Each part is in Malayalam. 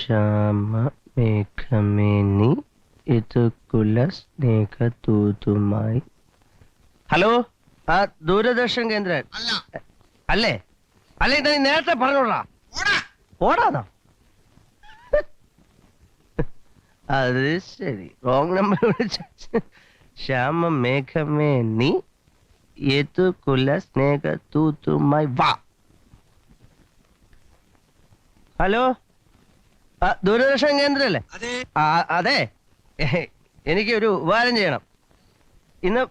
ശ്യാമ മേഘമേനി ഇതുകുല സ്നേഹദൂതുമായി. ഹലോ, ആ ദൂരദർശൻ കേന്ദ്രൻ അല്ലേ? അല്ലേ നീ നേരത്തെ പറഞ്ഞോളാ. ഓടാന്നോ? അത് ശരി, റോങ് നമ്പർ വിളിച്ച. ശ്യാമ മേഘമേനി യദുകുല സ്നേഹദൂതുമായി വാ. ഹലോ, ദൂരദർശൻ കേന്ദ്രല്ലേ? അതെ, എനിക്ക് ഒരു ഉപകാരം ചെയ്യണം. ഇന്ന്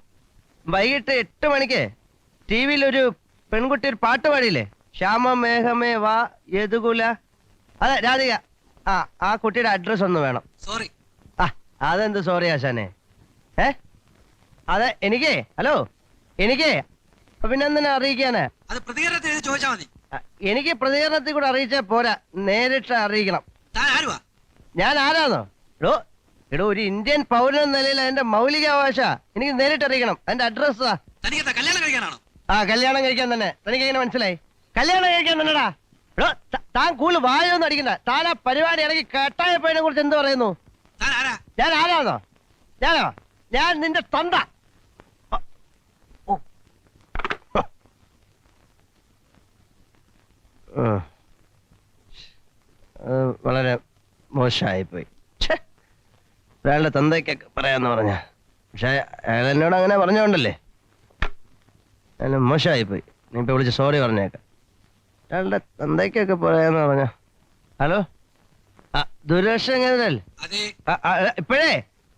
വൈകിട്ട് 8 മണിക്ക് TV-യിൽ ഒരു പെൺകുട്ടി ഒരു പാട്ട് പാടിയില്ലേ? ശ്യാമ മേഘമേ വാ യദുകുല. അതെ, രാധിക. ആ കുട്ടിയുടെ അഡ്രസ് ഒന്ന് വേണം. സോറി. അതെന്ത് സോറി ആശാനെ? അതെ, എനിക്കേ പിന്നെ എന്തിനാ അറിയിക്കാന്? അത് പ്രതികരണത്തിൽ ചോദിച്ചാൽ മതി. എനിക്ക് പ്രതികരണത്തിൽ കൂടെ അറിയിച്ചാൽ പോരാ, നേരിട്ട് അറിയിക്കണം. ഞാൻ ആരാന്നോ? എടോ, ഒരു ഇന്ത്യൻ പൗരൻ നിലയിൽ അതിന്റെ മൗലികാവകാശ എനിക്ക് നേരിട്ട് അറിയിക്കണം. അതിന്റെ അഡ്രസ്. കല്യാണം കഴിക്കാനാണോ? കല്യാണം കഴിക്കാൻ തന്നെ. തനിക്ക് എങ്ങനെ മനസ്സിലായി? കല്യാണം കഴിക്കാൻ തന്നെടാ. താൻ കൂടുതൽ വായൊന്നും അടിക്കണ്ട. താൻ ആ പരിപാടി ഇടയ്ക്ക് കട്ടായപ്പോയതിനെ കുറിച്ച് എന്ത് പറയുന്നു? ഞാൻ ആരാന്നോ? ഞാൻ നിന്റെ തന്ത. വളരെ മോശമായിപ്പോയി. ഒരാളുടെ തന്തയ്ക്കൊക്കെ പറയാന്ന് പറഞ്ഞ, പക്ഷെ അയാൾ എന്നോട് അങ്ങനെ പറഞ്ഞോണ്ടല്ലേ അയാൾ മോശമായിപ്പോയി. നീ ഇപ്പൊ വിളിച്ച് സോറി പറഞ്ഞേക്ക. ഒരാളുടെ തന്തയ്ക്കൊക്കെ പറയാന്ന് പറഞ്ഞ. ഹലോ, ദൂരദർശൻ കേന്ദ്രല്ലേ? ഇപ്പോഴേ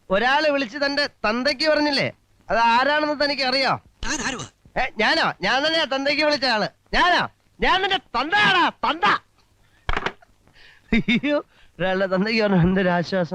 ഒരാള് വിളിച്ച് തന്റെ തന്തയ്ക്ക് പറഞ്ഞില്ലേ? അത് ആരാണെന്ന് തനിക്ക് അറിയോ? ഞാനോ? ഞാൻ തന്നെയാ തന്തയ്ക്ക് വിളിച്ച ആള്. ഞാൻ നിന്റെ തന്തയാടാ, തന്ത. അയ്യോ, ഒരാളുടെ തന്തയ്ക്ക് പറഞ്ഞു. എന്തൊരാശ്വാസം.